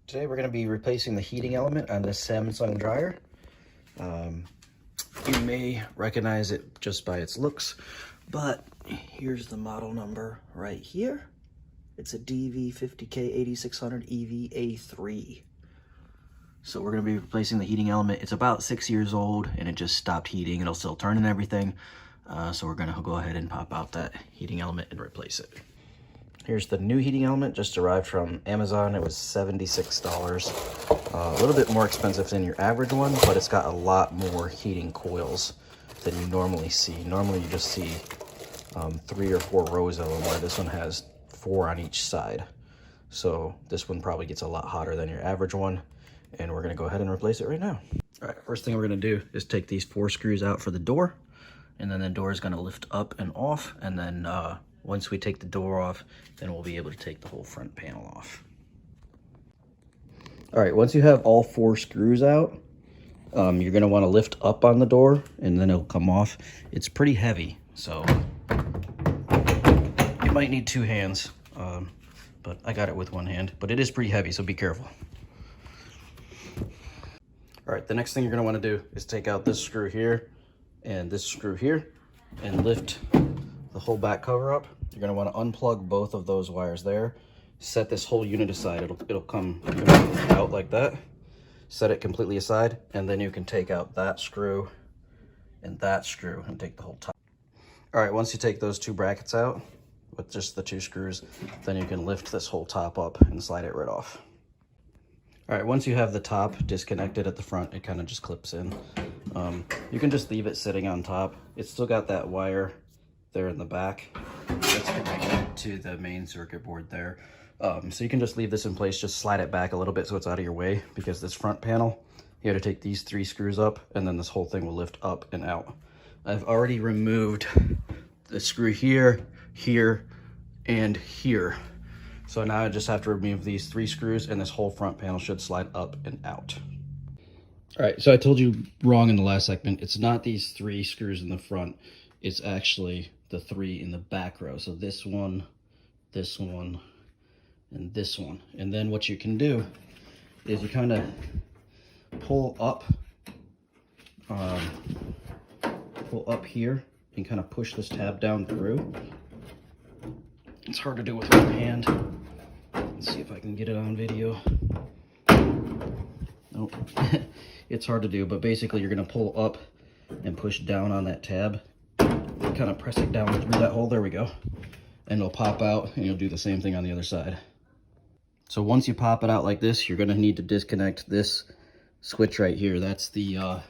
Today we're going to be replacing the heating element on this Samsung dryer. You may recognize it just by its looks, but here's the model number right here. It's a DV50K8600EV A3. So we're going to be replacing the heating element. It's about 6 years old and it just stopped heating. It'll still turn and everything. So we're going to go ahead and pop out that heating element and replace it. Here's the new heating element, just arrived from Amazon. It was $76. A little bit more expensive than your average one, but it's got a lot more heating coils than you normally see. Normally you just see 3 or 4 rows of them, where this one has 4 on each side. So this one probably gets a lot hotter than your average one, and we're gonna go ahead and replace it right now. All right, first thing we're gonna do is take these 4 screws out for the door, and then the door is gonna lift up and off, and then once we take the door off, then we'll be able to take the whole front panel off. All right, once you have all 4 screws out, you're gonna wanna lift up on the door and then it'll come off. It's pretty heavy, so you might need 2 hands, but I got it with 1 hand, but it is pretty heavy, so be careful. All right, the next thing you're gonna wanna do is take out this screw here and this screw here and lift the whole back cover up. You're going to want to unplug both of those wires there. Set this whole unit aside. It'll come out like that. Set it completely aside, and then you can take out that screw and take the whole top. All right, once you take those 2 brackets out with just the 2 screws, then you can lift this whole top up and slide it right off. All right, once you have the top disconnected at the front, it kind of just clips in. You can just leave it sitting on top. It's still got that wire there in the back that's connected to the main circuit board there. So you can just leave this in place, just slide it back a little bit so it's out of your way, because this front panel, you have to take these 3 screws up and then this whole thing will lift up and out. I've already removed the screw here, here, and here. So now I just have to remove these 3 screws and this whole front panel should slide up and out. All right, so I told you wrong in the last segment. It's not these 3 screws in the front. It's actually the 3 in the back row. So this one, and this one. And then what you can do is you kind of pull up here and kind of push this tab down through. It's hard to do with one hand. Let's see if I can get it on video. Nope. It's hard to do, but basically you're going to pull up and push down on that tab. Kind of press it down through that hole. There we go. And it'll pop out, and you'll do the same thing on the other side. So once you pop it out like this, you're going to need to disconnect this switch right here. That's the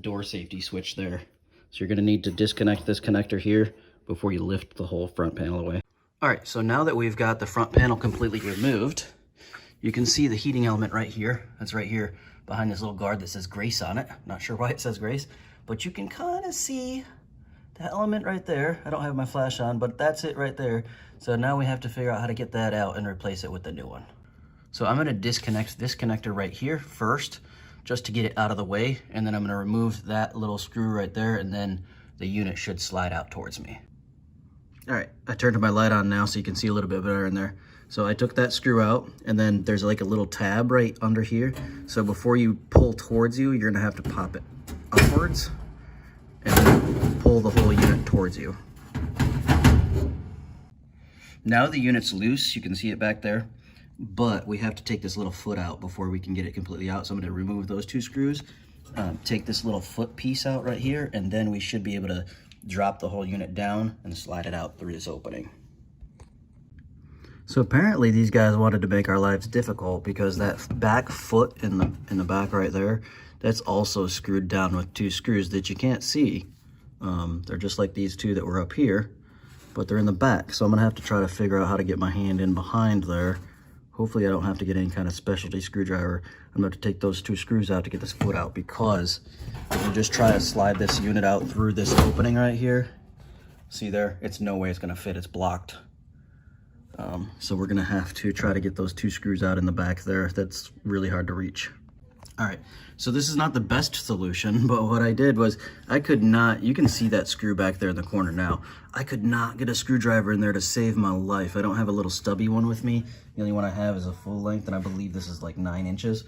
door safety switch there. So you're going to need to disconnect this connector here before you lift the whole front panel away. All right, so now that we've got the front panel completely removed, you can see the heating element right here. That's right here behind this little guard that says Grace on it. Not sure why it says Grace, but you can kind of see that element right there. I don't have my flash on, but that's it right there. So now we have to figure out how to get that out and replace it with the new one. So I'm gonna disconnect this connector right here first, just to get it out of the way. And then I'm gonna remove that little screw right there, and then the unit should slide out towards me. All right, I turned my light on now so you can see a little bit better in there. So I took that screw out, and then there's like a little tab right under here. So before you pull towards you, you're gonna have to pop it upwards and then pull the whole unit towards you. Now the unit's loose, you can see it back there, but we have to take this little foot out before we can get it completely out. So I'm gonna remove those 2 screws, take this little foot piece out right here, and then we should be able to drop the whole unit down and slide it out through this opening. So apparently these guys wanted to make our lives difficult, because that back foot in the back right there, that's also screwed down with 2 screws that you can't see. They're just like these 2 that were up here, but they're in the back. So I'm gonna have to try to figure out how to get my hand in behind there. Hopefully I don't have to get any kind of specialty screwdriver. I'm gonna have to take those 2 screws out to get this foot out, because if you just try to slide this unit out through this opening right here, see there, it's no way it's gonna fit, it's blocked. So we're gonna have to try to get those 2 screws out in the back there. That's really hard to reach. All right, so this is not the best solution, but what I did was I could not, you can see that screw back there in the corner now. I could not get a screwdriver in there to save my life. I don't have a little stubby one with me. The only one I have is a full length, and I believe this is like 9 inches.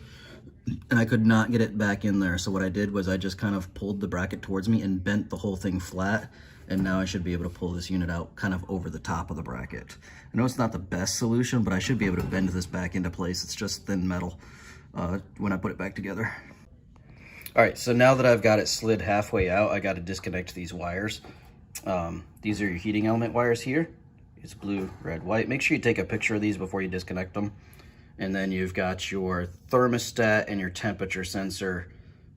And I could not get it back in there. So what I did was I just kind of pulled the bracket towards me and bent the whole thing flat. And now I should be able to pull this unit out kind of over the top of the bracket. I know it's not the best solution, but I should be able to bend this back into place. It's just thin metal when I put it back together. All right, so now that I've got it slid halfway out, I got to disconnect these wires. These are your heating element wires here. It's blue, red, white. Make sure you take a picture of these before you disconnect them. And then you've got your thermostat and your temperature sensor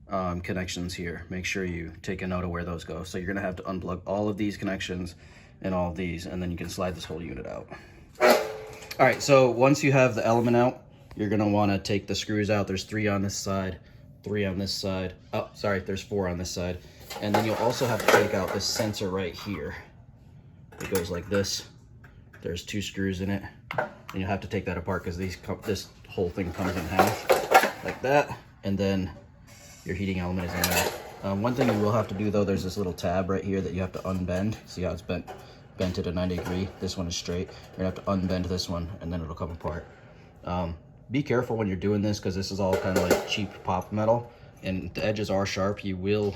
connections here. Make sure you take a note of where those go. So you're gonna have to unplug all of these connections and all of these, and then you can slide this whole unit out. All right, so once you have the element out, you're gonna wanna take the screws out. There's 3 on this side, 3 on this side. Oh, sorry, there's 4 on this side. And then you'll also have to take out this sensor right here. It goes like this. There's 2 screws in it. And you'll have to take that apart because this whole thing comes in half like that. And then your heating element is in there. One thing you will have to do though, there's this little tab right here that you have to unbend. See how it's bent at a 90 degree? This one is straight. You're gonna have to unbend this one and then it'll come apart. Be careful when you're doing this because this is all kind of like cheap pop metal and the edges are sharp. You will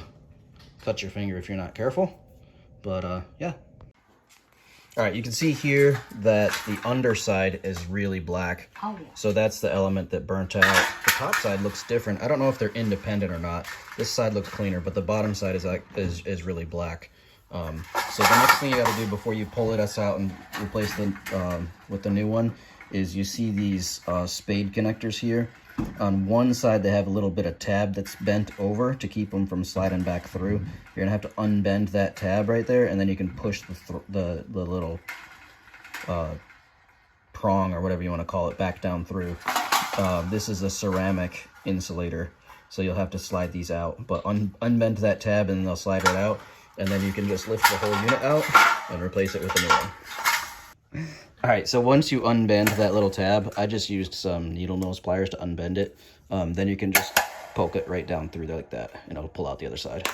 cut your finger if you're not careful. But yeah. All right, you can see here that the underside is really black. Oh, yeah. So that's the element that burnt out. The top side looks different. I don't know if they're independent or not. This side looks cleaner, but the bottom side is really black. So the next thing you got to do before you pull it out and replace the with the new one is you see these spade connectors here. On one side, they have a little bit of tab that's bent over to keep them from sliding back through. You're gonna have to unbend that tab right there, and then you can push the little prong or whatever you want to call it back down through. This is a ceramic insulator, so you'll have to slide these out. But unbend that tab, and they'll slide right out, and then you can just lift the whole unit out and replace it with a new one. All right, so once you unbend that little tab, I just used some needle nose pliers to unbend it. Then you can just poke it right down through there like that, and it'll pull out the other side.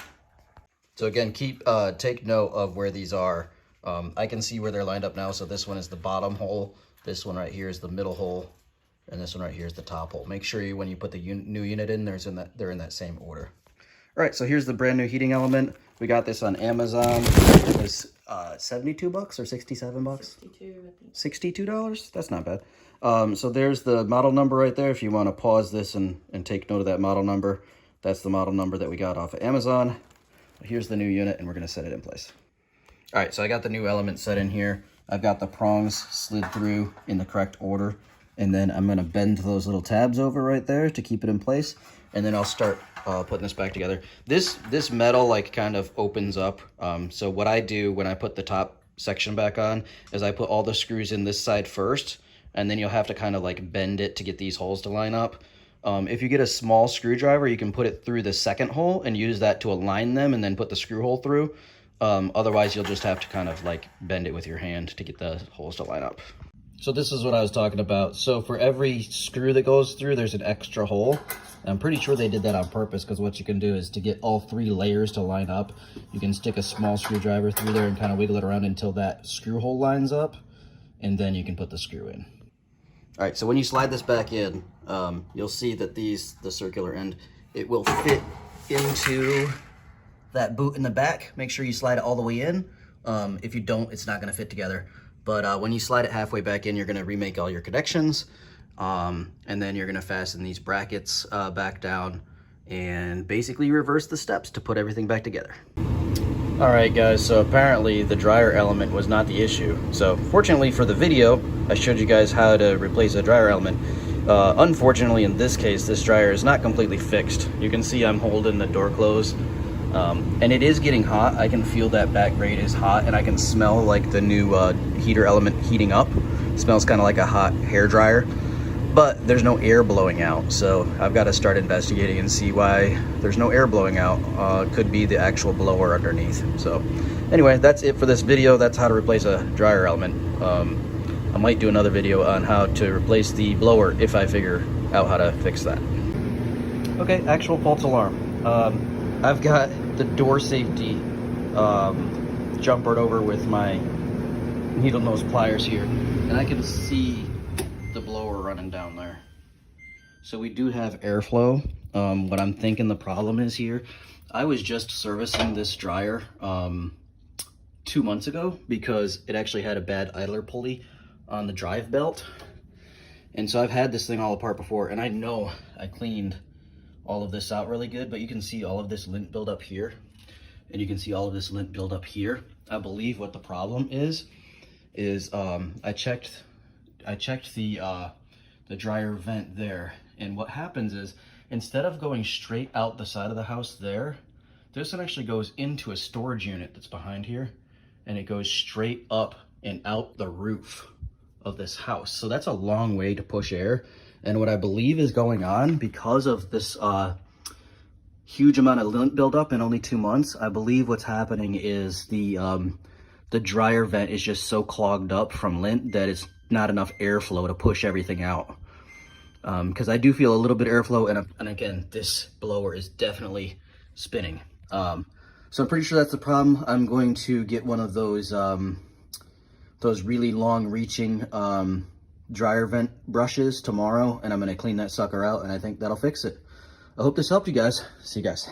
So again, take note of where these are. I can see where they're lined up now. So this one is the bottom hole. This one right here is the middle hole, and this one right here is the top hole. Make sure when you put the new unit in, they're in that same order. All right, so here's the brand new heating element. We got this on Amazon. It was 72 bucks or 67 bucks? 62, $62? That's not bad. So there's the model number right there. If you want to pause this and take note of that model number, that's the model number that we got off of Amazon. Here's the new unit, and we're going to set it in place. All right, so I got the new element set in here. I've got the prongs slid through in the correct order, and then I'm going to bend those little tabs over right there to keep it in place, and then I'll start putting this back together. This metal like kind of opens up. So what I do when I put the top section back on is I put all the screws in this side first, and then you'll have to kind of like bend it to get these holes to line up. If you get a small screwdriver, you can put it through the second hole and use that to align them and then put the screw hole through. Otherwise, you'll just have to kind of like bend it with your hand to get the holes to line up. So this is what I was talking about. So for every screw that goes through, there's an extra hole. And I'm pretty sure they did that on purpose because what you can do is to get all 3 layers to line up, you can stick a small screwdriver through there and kind of wiggle it around until that screw hole lines up, and then you can put the screw in. All right, so when you slide this back in, you'll see that the circular end, it will fit into that boot in the back. Make sure you slide it all the way in. If you don't, it's not gonna fit together. But when you slide it halfway back in, you're gonna remake all your connections, and then you're gonna fasten these brackets back down and basically reverse the steps to put everything back together. All right, guys, so apparently the dryer element was not the issue. So fortunately for the video, I showed you guys how to replace a dryer element. Unfortunately, in this case, this dryer is not completely fixed. You can see I'm holding the door closed. And it is getting hot. I can feel that back grate is hot, and I can smell like the new heater element heating up. It smells kind of like a hot hair dryer, but there's no air blowing out. So I've got to start investigating and see why there's no air blowing out. Could be the actual blower underneath. So anyway, that's it for this video. That's how to replace a dryer element. I might do another video on how to replace the blower if I figure out how to fix that. Okay, actual false alarm. I've got the door safety jumpered over with my needle nose pliers here, and I can see the blower running down there. So we do have airflow. What I'm thinking the problem is here, I was just servicing this dryer 2 months ago because it actually had a bad idler pulley on the drive belt. And so I've had this thing all apart before, and I know I cleaned all of this out really good, but you can see all of this lint build up here, and you can see all of this lint build up here. I believe what the problem is I checked the dryer vent there, and what happens is instead of going straight out the side of the house there, this one actually goes into a storage unit that's behind here, and it goes straight up and out the roof of this house. So that's a long way to push air. And what I believe is going on because of this huge amount of lint buildup in only 2 months, I believe what's happening is the dryer vent is just so clogged up from lint that it's not enough airflow to push everything out. Because I do feel a little bit of airflow, and again, this blower is definitely spinning. So I'm pretty sure that's the problem. I'm going to get one of those really long-reaching dryer vent brushes tomorrow, and I'm going to clean that sucker out, and I think that'll fix it. I hope this helped you guys. See you guys.